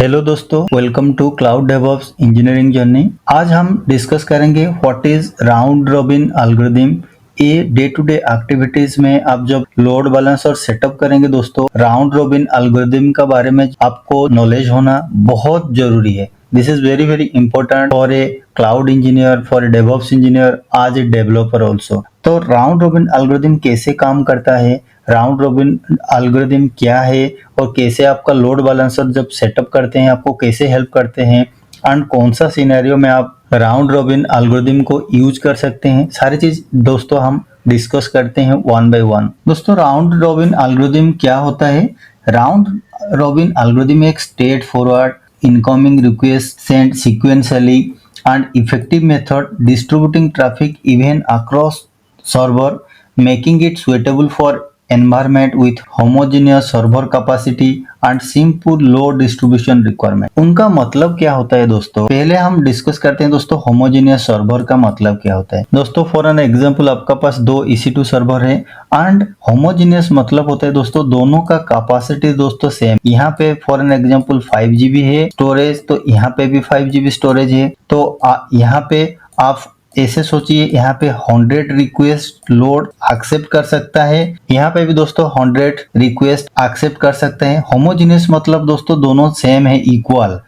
Hello दोस्तों, welcome to cloud DevOps engineering journey. आज हम डिस्कस करेंगे what is round robin algorithm. ये डे टू डे एक्टिविटीज में आप जब लोड बैलेंस और सेटअप करेंगे दोस्तों, राउंड रॉबिन एल्गोरिथम का बारे में आपको नॉलेज होना बहुत जरूरी है। This is very very important for a cloud engineer, for a DevOps engineer, आज ए डेवलपर ऑल्सो। तो राउंड रॉबिन एल्गोरिथम कैसे काम करता है, राउंड रॉबिन एल्गोरिथम क्या है और कैसे आपका लोड बैलेंसर जब सेटअप करते हैं आपको कैसे हेल्प करते हैं, एंड कौन सा सिनेरियो में आप राउंड रॉबिन एल्गोरिथम को यूज कर सकते हैं, सारी चीज दोस्तों हम डिस्कस करते हैं वन बाय वन। दोस्तों, राउंड रॉबिन एल्गोरिथम क्या होता है? राउंड रॉबिन एल्गोरिथम एक straight forward incoming request send sequentially and effective method distributing traffic even across server, making it suitable for environment with homogeneous server capacity and simple load distribution requirement। उनका मतलब क्या होता है दोस्तों? पहले हम discuss करते हैं दोस्तों homogeneous server का मतलब क्या होता है। दोस्तों, फॉर एन एग्जांपल आपका पास दो EC2 सर्वर है एंड homogeneous मतलब होता है दोस्तों दोनों का कैपेसिटी दोस्तों सेम। यहाँ पे फॉर एन एग्जांपल 5 GB है स्टोरेज, तो यहाँ पे भी 5 GB स्टोरेज है। तो यहाँ पे आप ऐसे सोचिए, यहाँ पे 100 रिक्वेस्ट लोड एक्सेप्ट कर सकता है, यहाँ पे भी दोस्तों 100 रिक्वेस्ट एक्सेप्ट कर सकते हैं। होमोजेनियस मतलब दोस्तों दोनों सेम है, इक्वल।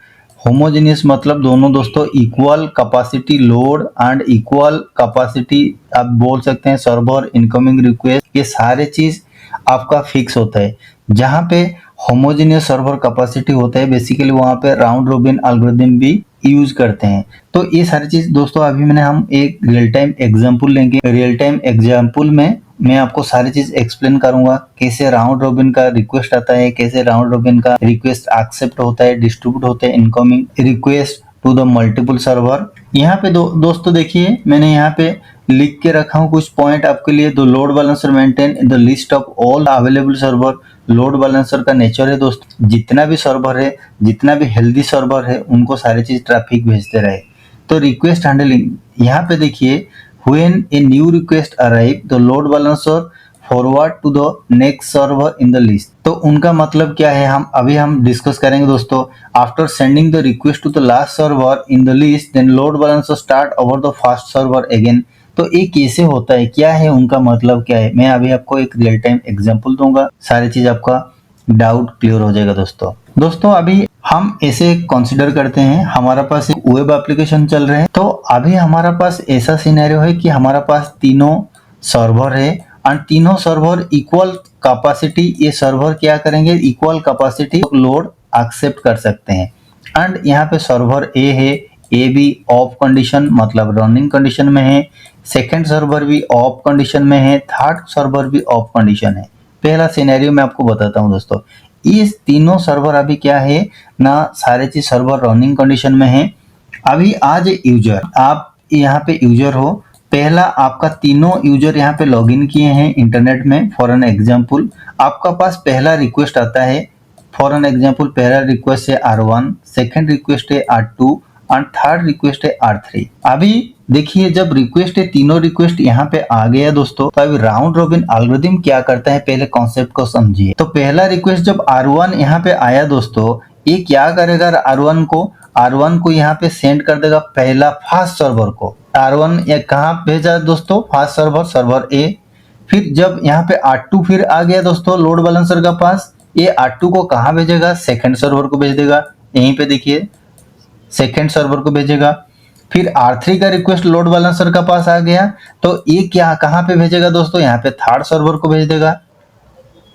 होमोजेनियस मतलब दोनों दोस्तों equal capacity load and equal capacity आप बोल सकते हैं सर्वर इनकमिंग रिक्वेस्ट, ये सारे चीज आपका फिक्स होता है। जहाँ पे होमोजेनियस सर्वर कैपेसिटी होता है बेसिकली वहाँ पे राउंड रॉबिन एल्गोरिथम भी यूज करते हैं। तो ये सारी चीज दोस्तों अभी हम एक रियल टाइम एग्जांपल लेंगे। रियल टाइम एग्जांपल में मैं आपको सारी चीज एक्सप्लेन करूंगा, कैसे राउंड रॉबिन का रिक्वेस्ट आता है, कैसे राउंड रॉबिन का रिक्वेस्ट एक्सेप्ट होता है, डिस्ट्रीब्यूट होता है incoming request to the multiple server. यहाँ पे दोस्तों देखिए, मैंने यहाँ पे लिख के रखा हूँ कुछ पॉइंट आपके लिए। The load balancer maintain in the list of all available server. Load balancer का नेचर है दोस्तों जितना भी सर्वर है, जितना भी हेल्दी सर्वर है, उनको सारी चीज ट्रैफिक भेजते रहे। तो रिक्वेस्ट हैंडलिंग, यहाँ पे देखिए, when a new request arrive the load balancer forward to the next server in the list। तो उनका मतलब क्या है हम डिस्कस करेंगे दोस्तों। After sending the request to the last server in the list then load balancer start over the first server again. तो ये कैसे होता है, क्या है उनका मतलब क्या है, मैं अभी आपको एक रियल टाइम एग्जांपल दूंगा, सारी चीज आपका डाउट क्लियर हो जाएगा दोस्तों अभी हम ऐसे कंसीडर करते हैं हमारा पास एक वेब एप्लीकेशन चल रहे हैं। तो अभी हमारा पास ऐसा सिनेरियो है कि हमारा पास तीनों सर्वर है और तीनों सर्वर इक्वल कैपेसिटी, ये सर्वर क्या करेंगे, इक्वल कैपेसिटी लोड एक्सेप्ट कर सकते हैं। एंड यहाँ पे सर्वर ए है, ए भी ऑफ कंडीशन मतलब रनिंग कंडीशन में है, सेकेंड सर्वर भी ऑफ कंडीशन में है, थर्ड सर्वर भी ऑफ कंडीशन है। पहला सिनेरियो मैं आपको बताता हूँ दोस्तों, इस तीनों सर्वर अभी क्या है ना, सारे चीज सर्वर रनिंग कंडीशन में है। अभी आज यूजर, आप यहाँ पे यूजर हो, पहला आपका तीनों यूजर यहाँ पे लॉगिन किए हैं इंटरनेट में। फॉर एन एग्जांपल आपका पास पहला रिक्वेस्ट आता है, फॉर एन एग्जांपल पहला रिक्वेस्ट है R1, सेकेंड रिक्वेस्ट है R2 और थर्ड रिक्वेस्ट है R3। अभी देखिए, जब रिक्वेस्ट है तीनों रिक्वेस्ट यहाँ पे आ गया दोस्तों, तो अभी राउंड रॉबिन एल्गोरिथम क्या करता है, पहले कॉन्सेप्ट को समझिए। तो पहला रिक्वेस्ट जब R1 यहाँ पे आया दोस्तों, ये क्या करेगा, R1 को यहाँ पे सेंड कर देगा पहला फास्ट सर्वर को। R1 ये कहाँ भेजा दोस्तों, फास्ट सर्वर ए। फिर जब यहाँ पे R2 फिर आ गया दोस्तों लोड बैलेंसर का पास, ये R2 को कहाँ भेजेगा, सेकेंड सर्वर को भेज देगा। यहीं पे देखिए सेकेंड सर्वर को भेजेगा। फिर R3 का रिक्वेस्ट लोड बैलेंसर का पास आ गया, तो ये क्या कहाँ पे भेजेगा दोस्तों, यहाँ पे थर्ड सर्वर को भेज देगा।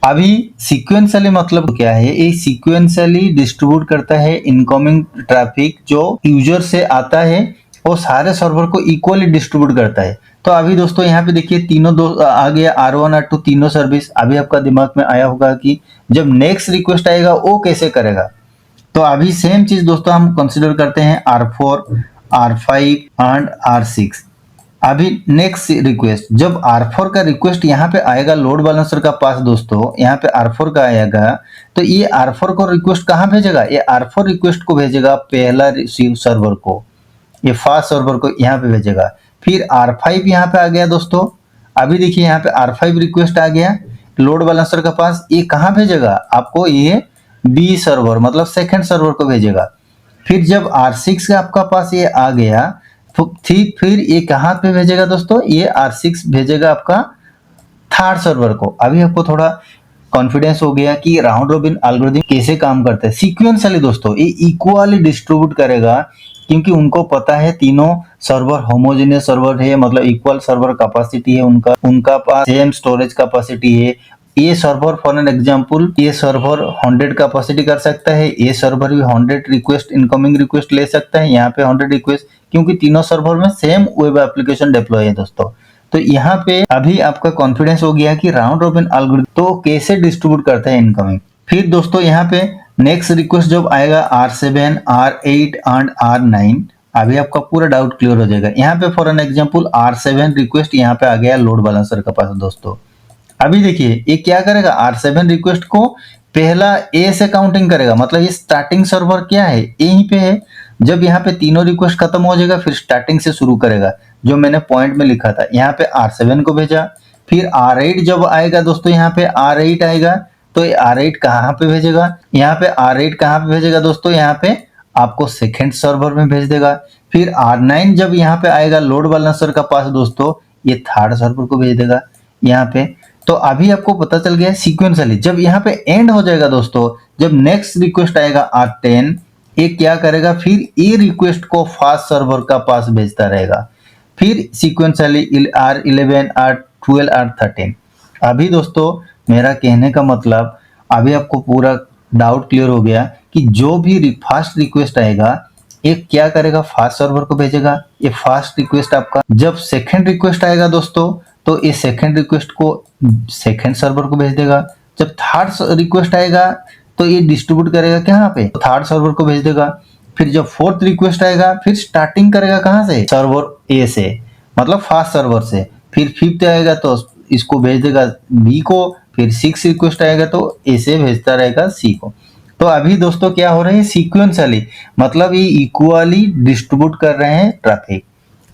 अभी सीक्वेंशियली मतलब क्या है, ये सीक्वेंशियली डिस्ट्रीब्यूट करता है इनकमिंग ट्रैफिक जो यूजर से आता है, वो सारे सर्वर को इक्वली डिस्ट्रीब्यूट करता है। तो अभी दोस्तों यहाँ पे देखिए तीनों आ गया, R1 R2 तीनों सर्विस। अभी आपका दिमाग में आया होगा कि जब नेक्स्ट रिक्वेस्ट आएगा वो कैसे करेगा। तो अभी सेम चीज दोस्तों हम कंसिडर करते हैं R4, R5 एंड R6। अभी नेक्स्ट रिक्वेस्ट, जब R4 का रिक्वेस्ट यहाँ पे आएगा लोड बैलेंसर का पास दोस्तों, यहाँ पे R4 का आएगा, तो ये R4 को रिक्वेस्ट कहाँ भेजेगा, ये R4 रिक्वेस्ट को भेजेगा पहला रिसीव सर्वर को, ये फास्ट सर्वर को यहाँ पे भेजेगा। फिर R5 यहाँ पे आ गया दोस्तों, अभी देखिए यहाँ पे R5 रिक्वेस्ट आ गया लोड बैलेंसर का पास, ये कहाँ भेजेगा आपको, ये बी सर्वर मतलब सेकंड सर्वर को भेजेगा। फिर जब R6 आपका पास ये आ गया तो ठीक फिर ये कहाँ पे भेजेगा दोस्तों, ये R6 भेजेगा आपका थर्ड सर्वर को। अभी आपको थोड़ा कॉन्फिडेंस हो गया कि राउंड रोबिन एल्गोरिथम कैसे काम करता है। सीक्वेंशियली दोस्तों ये इक्वली डिस्ट्रीब्यूट करेगा, क्योंकि उनको पता है तीनों सर्वर होमोजेनियस सर्वर है, मतलब इक्वल सर्वर कैपेसिटी है, उनका उनका पास सेम स्टोरेज कैपेसिटी है। ये सर्वर फॉर एन एग्जांपल ये सर्वर 100 कैपेसिटी कर सकता है, ये सर्वर भी 100 रिक्वेस्ट इनकमिंग रिक्वेस्ट ले सकता है, यहाँ पे 100 रिक्वेस्ट, क्योंकि तीनों सर्वर में सेम वेब एप्लीकेशन डिप्लॉय है दोस्तों। तो यहाँ पे अभी आपका कॉन्फिडेंस हो गया कि राउंड रॉबिन एल्गोरिथम तो कैसे डिस्ट्रीब्यूट करता है इनकमिंग। फिर दोस्तों यहाँ पे नेक्स्ट रिक्वेस्ट जब आएगा R7, R8 एंड R9, अभी आपका पूरा डाउट क्लियर हो जाएगा। यहाँ पे for an example R7 request यहाँ पे आ गया लोड बैलेंसर के पास दोस्तों। अभी देखिए ये क्या करेगा, R7 रिक्वेस्ट को पहला ए से काउंटिंग करेगा, मतलब ये स्टार्टिंग सर्वर क्या है, यहीं पे है। जब यहाँ पे तीनों रिक्वेस्ट खत्म हो जाएगा फिर स्टार्टिंग से शुरू करेगा, जो मैंने पॉइंट में लिखा था। यहाँ पे R7 को भेजा, फिर R8 जब आएगा दोस्तों, यहाँ पे R8 आएगा तो ये R8 कहाँ पे भेजेगा, यहाँ पे R8 कहाँ पे भेजेगा दोस्तों, यहाँ पे आपको सेकेंड सर्वर में भेज देगा। फिर R9 जब यहाँ पे आएगा लोड बैलेंसर का पास दोस्तों, ये थर्ड सर्वर को भेज देगा यहाँ पे। तो अभी आपको पता चल गया सीक्वेंशियली जब यहाँ पे एंड हो जाएगा दोस्तों, जब नेक्स्ट रिक्वेस्ट आएगा R10, ये क्या करेगा, फिर ये रिक्वेस्ट को फास्ट सर्वर का पास भेजता रहेगा। फिर सीक्वेंशियली R11, R12, R13। अभी दोस्तों मेरा कहने का मतलब अभी आपको पूरा डाउट क्लियर हो गया कि जो भी फास्ट रिक्वेस्ट आएगा ये क्या करेगा, फास्ट सर्वर को भेजेगा। ये फास्ट रिक्वेस्ट आपका जब सेकंड रिक्वेस्ट आएगा दोस्तों, तो ये सेकंड रिक्वेस्ट को सेकंड सर्वर को भेज देगा। जब थर्ड रिक्वेस्ट आएगा तो ये डिस्ट्रीब्यूट करेगा कहाँ पे, थर्ड सर्वर को भेज देगा। फिर जब फोर्थ रिक्वेस्ट आएगा फिर स्टार्टिंग करेगा कहाँ से, सर्वर ए से, मतलब फास्ट सर्वर से। फिर फिफ्थ आएगा तो इसको भेज देगा बी को, फिर सिक्स रिक्वेस्ट आएगा तो ए से भेजता रहेगा सी को। तो अभी दोस्तों क्या हो रहा है, सीक्वेंशियली मतलब ये इक्वली डिस्ट्रीब्यूट कर रहे हैं ट्रैफिक।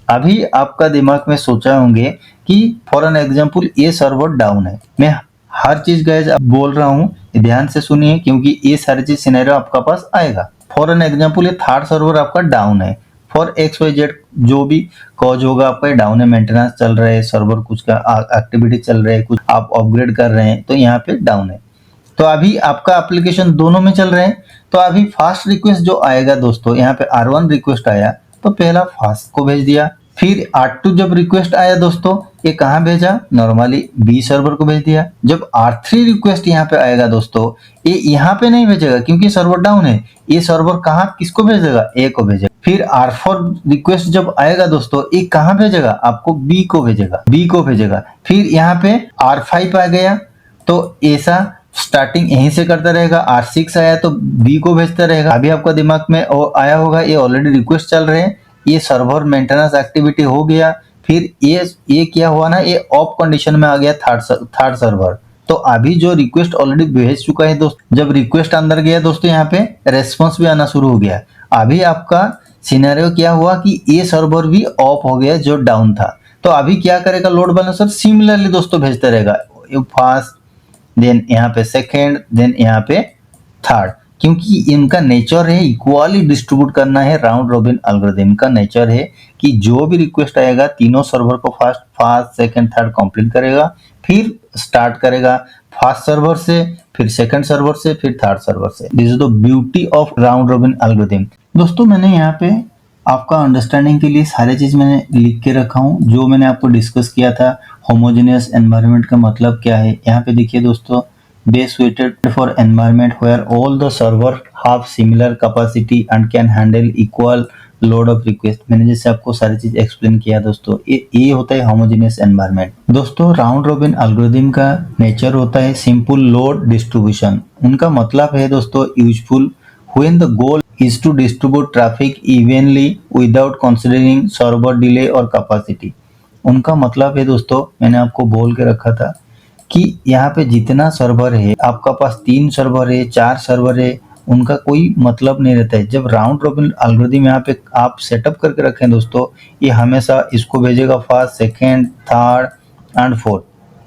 अभी आपका दिमाग में सोचा होंगे कि फॉर एन एग्जांपल ये सर्वर डाउन है। मैं हर चीज गाइस बोल रहा हूँ, ध्यान से सुनिए, क्योंकि ये सारी चीज सिनेरियो आपका पास आएगा। फॉर एन एग्जांपल ये थर्ड सर्वर आपका डाउन है, फॉर XYZ जो भी कॉज होगा आपका डाउन है, मेंटेनेंस चल रहा है, सर्वर कुछ का एक्टिविटी चल रहा है, कुछ आप अपग्रेड कर रहे हैं तो यहाँ पे डाउन है। तो अभी आपका एप्लीकेशन दोनों में चल रहे हैं। तो अभी फास्ट रिक्वेस्ट जो आएगा दोस्तों, यहाँ पे R1 रिक्वेस्ट आया तो पहला फास्ट को भेज दिया। फिर R2 जब रिक्वेस्ट आया दोस्तों, ये कहाँ भेजा, नॉर्मली बी सर्वर को भेज दिया। जब R3 रिक्वेस्ट यहाँ पे आएगा दोस्तों, ये यहाँ पे नहीं भेजेगा क्योंकि सर्वर डाउन है, ये सर्वर कहाँ किसको भेजेगा, ए को भेजेगा। फिर R4 रिक्वेस्ट जब आएगा दोस्तों, ये कहाँ भेजेगा, आपको बी को भेजेगा। फिर यहाँ पे R5 आ गया तो ऐसा स्टार्टिंग यहीं से करता रहेगा। R6 आया तो बी को भेजता रहेगा। अभी आपका दिमाग में आया होगा ये ऑलरेडी रिक्वेस्ट चल रहे हैं, ये सर्वर मेंटेनेंस एक्टिविटी हो गया। फिर ये क्या हुआ ना, ये ऑफ कंडीशन में आ गया थर्ड सर्वर। तो अभी जो रिक्वेस्ट ऑलरेडी भेज चुका है दोस्तों, जब रिक्वेस्ट अंदर गया दोस्तों, यहाँ पे रेस्पॉन्स भी आना शुरू हो गया। अभी आपका सिनेरियो क्या हुआ कि ये सर्वर भी ऑफ हो गया जो डाउन था। तो अभी क्या करेगा लोड बैलेंसर, सिमिलरली दोस्तों भेजता रहेगा, फास्ट, देन यहाँ पे सेकेंड, देन यहाँ पे थर्ड, क्योंकि इनका नेचर है इक्वली डिस्ट्रीब्यूट करना है। राउंड रॉबिन एल्गोरिथम का नेचर है कि जो भी रिक्वेस्ट आएगा तीनों सर्वर को फर्स्ट सेकंड थर्ड कंप्लीट करेगा, फिर स्टार्ट करेगा फर्स्ट सर्वर से, फिर सेकंड सर्वर से, फिर थर्ड सर्वर से। This is the beauty of round robin algorithm. दोस्तों मैंने यहाँ पे आपका अंडरस्टैंडिंग के लिए सारी चीज मैंने लिख के रखा हूँ, जो मैंने आपको डिस्कस किया था। होमोजेनियस एनवायरनमेंट का मतलब क्या है, यहाँ पे देखिए दोस्तों, best suited for environment where all the server have similar capacity and can handle equal load of request। मैंने जैसे आपको सारी चीज एक्सप्लेन किया दोस्तों, ये होता है होमोजेनियस एनवायरनमेंट। दोस्तों राउंड रॉबिन एल्गोरिथम का नेचर होता है सिंपल लोड डिस्ट्रीब्यूशन। उनका मतलब है दोस्तों useful when the goal is to distribute traffic evenly without considering server delay और capacity। उनका मतलब है दोस्तों, मैंने आपको बोल के रखा था कि यहाँ पे जितना सर्वर है, आपका पास 3 सर्वर है, 4 सर्वर है, उनका कोई मतलब नहीं रहता है। जब राउंड रॉबिन एल्गोरिथम यहाँ पे आप सेटअप करके रखें दोस्तों, ये हमेशा इसको भेजेगा first, second, third and fourth,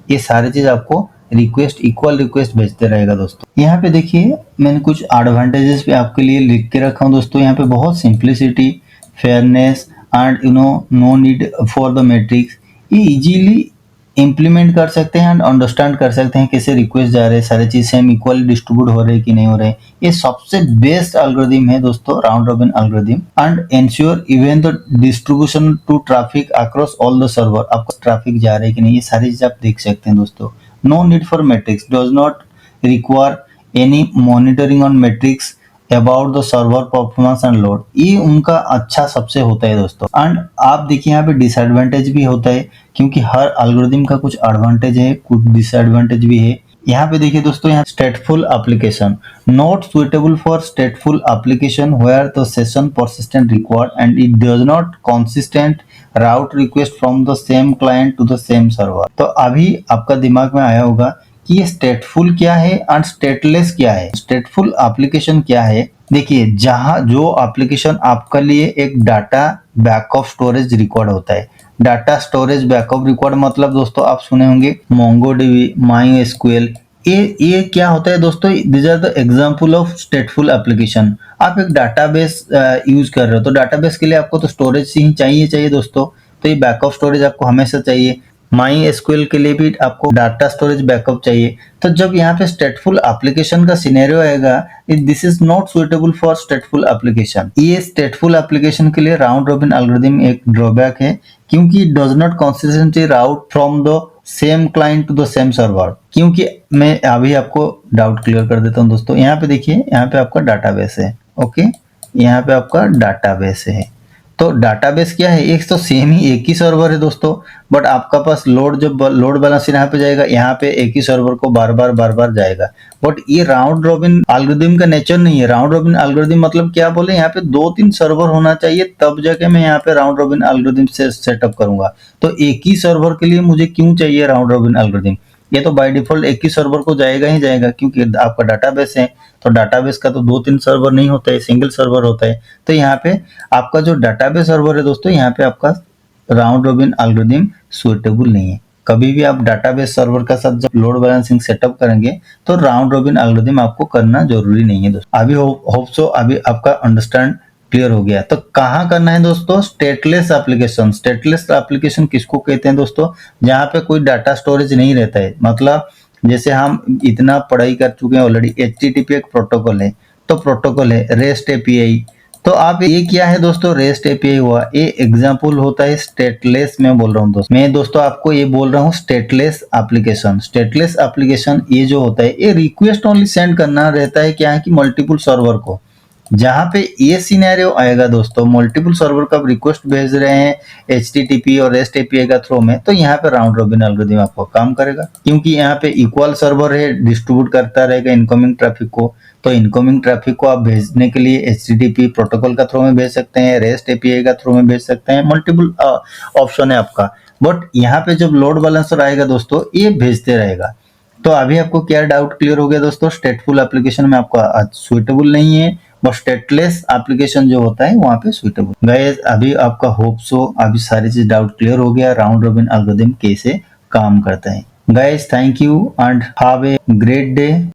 ये सारी चीज आपको रिक्वेस्ट इक्वल रिक्वेस्ट भेजते रहेगा दोस्तों। यहाँ पे देखिए मैंने कुछ एडवांटेजेस भी आपके लिए लिख के रखा हूँ दोस्तों। यहाँ पे बहुत simplicity, fairness and no need for the metrics, ये इजीली इम्प्लीमेंट कर सकते हैं एंड अंडरस्टैंड कर सकते हैं कैसे रिक्वेस्ट जा रहे हैं, सारी चीज सेम इक्वली डिस्ट्रीब्यूट हो रहे हैं कि नहीं हो रहे हैं। ये सबसे बेस्ट एल्गोरिथम है दोस्तों, round robin algorithm, and ensure even the distribution to traffic across all the server, आपका ट्रैफिक जा रहे हैं कि नहीं, ये सारी चीज आप देख सकते हैं दोस्तों। No need for metrics, does not require any monitoring on metrics about the server performance and load, ये उनका अच्छा सबसे होता है दोस्तों। एंड आप देखिए यहाँ पे डिसएडवांटेज भी होता है, क्योंकि हर एल्गोरिथम का कुछ एडवांटेज है, कुछ डिसएडवांटेज भी है। यहाँ पे देखिए दोस्तों, यहाँ stateful application, not suitable for stateful application where the session persistent required and it does not consistent route request from the same client to the same server. तो अभी आपका दिमाग में आया होगा कि ये स्टेटफुल क्या है एंड स्टेटलेस क्या है। स्टेटफुल एप्लीकेशन क्या है, देखिए जहां जो एप्लीकेशन आपका लिए एक डाटा बैकअप स्टोरेज रिकॉर्ड होता है। डाटा स्टोरेज बैकअप रिकॉर्ड मतलब दोस्तों आप सुने होंगे मोंगोडीबी, माई ये क्या होता है दोस्तों, this are the example of stateful application. आप एक डाटाबेस यूज कर रहे हो, तो डाटाबेस के लिए आपको तो स्टोरेज ही चाहिए दोस्तों, तो ये बैकअप स्टोरेज आपको हमेशा चाहिए। माई एसक्यूएल के लिए भी आपको डाटा स्टोरेज बैकअप चाहिए। तो जब यहाँ पे स्टेटफुल एप्लीकेशन का सिनेरियो आएगा, this is not suitable for stateful application. ये स्टेटफुल एप्लीकेशन के लिए राउंड रॉबिन एल्गोरिथम एक ड्रॉबैक है, क्योंकि it does not consistently route from the same client to the same server. क्योंकि मैं अभी आपको डाउट क्लियर कर देता हूँ दोस्तों। यहाँ पे देखिए, यहाँ पे आपका डाटाबेस है, ओके, यहाँ पे आपका डाटाबेस है। तो डाटाबेस क्या है, एक तो सेम ही एक ही सर्वर है दोस्तों, बट आपका पास लोड, जब लोड बैलेंसर यहाँ पे जाएगा, यहाँ पे एक ही सर्वर को बार बार जाएगा। बट ये राउंड रॉबिन एल्गोरिथम का नेचर नहीं है। राउंड रॉबिन एल्गोरिथम मतलब क्या बोले, यहाँ पे 2-3 सर्वर होना चाहिए, तब जाके मैं यहाँ पे राउंड रॉबिन एल्गोरिथम से सेटअप करूंगा। तो एक ही सर्वर के लिए मुझे क्यों चाहिए राउंड रॉबिन एल्गोरिथम? ये तो बाय डिफॉल्ट एक ही सर्वर को जाएगा ही जाएगा, क्योंकि आपका डाटाबेस है। तो डाटाबेस का तो 2-3 सर्वर नहीं होता है, सिंगल सर्वर होता है। तो यहाँ पे आपका जो डाटाबेस सर्वर है दोस्तों, यहाँ पे आपका राउंड रॉबिन एल्गोरिथम सुइटेबल नहीं है। कभी भी आप डाटाबेस सर्वर का साथ जब लोड बैलेंसिंग सेटअप करेंगे, तो राउंड रॉबिन एल्गोरिथम आपको करना जरूरी नहीं है दोस्तों। अभी होप सो अभी आपका अंडरस्टैंड क्लियर हो गया। तो कहाँ करना है दोस्तों, स्टेटलेस एप्लीकेशन। स्टेटलेस एप्लीकेशन किसको कहते हैं दोस्तों, जहाँ पे कोई डाटा स्टोरेज नहीं रहता है। मतलब जैसे हम इतना पढ़ाई कर चुके हैं ऑलरेडी, HTTP एक प्रोटोकॉल है, तो प्रोटोकॉल है रेस्ट एपीआई। तो आप ये क्या है दोस्तों, रेस्ट एपीआई हुआ, ये एग्जांपल होता है स्टेटलेस। मैं बोल रहा हूँ दोस्तों, मैं दोस्तों आपको ये बोल रहा हूँ स्टेटलेस एप्लीकेशन। स्टेटलेस एप्लीकेशन ये जो होता है, ये रिक्वेस्ट ओनली सेंड करना रहता है, क्या है कि मल्टीपल सर्वर को। जहां पे ये सिनेरियो आएगा दोस्तों, मल्टीपल सर्वर का रिक्वेस्ट भेज रहे हैं HTTP और REST API का थ्रू में, तो यहाँ पे राउंड रॉबिन एल्गोरिथम आपको काम करेगा, क्योंकि यहाँ पे इक्वल सर्वर है, डिस्ट्रीब्यूट करता रहेगा इनकमिंग ट्रैफिक को। तो इनकमिंग ट्रैफिक को आप भेजने के लिए HTTP प्रोटोकॉल का थ्रू में भेज सकते हैं, REST API का थ्रू में भेज सकते हैं, मल्टीपल ऑप्शन है आपका। बट यहाँ पे जब लोड बैलेंसर आएगा दोस्तों, ये भेजते रहेगा। तो अभी आपको क्या डाउट क्लियर हो गया दोस्तों, स्टेटफुल एप्लीकेशन में आपका सुइटेबल नहीं है, बट स्टेटलेस एप्लीकेशन जो होता है वहां पे सुइटेबल। गाइस अभी आपका होप सो अभी सारी चीज डाउट क्लियर हो गया, राउंड रॉबिन एल्गोरिथम कैसे काम करता है। Guys thank you and have a great day.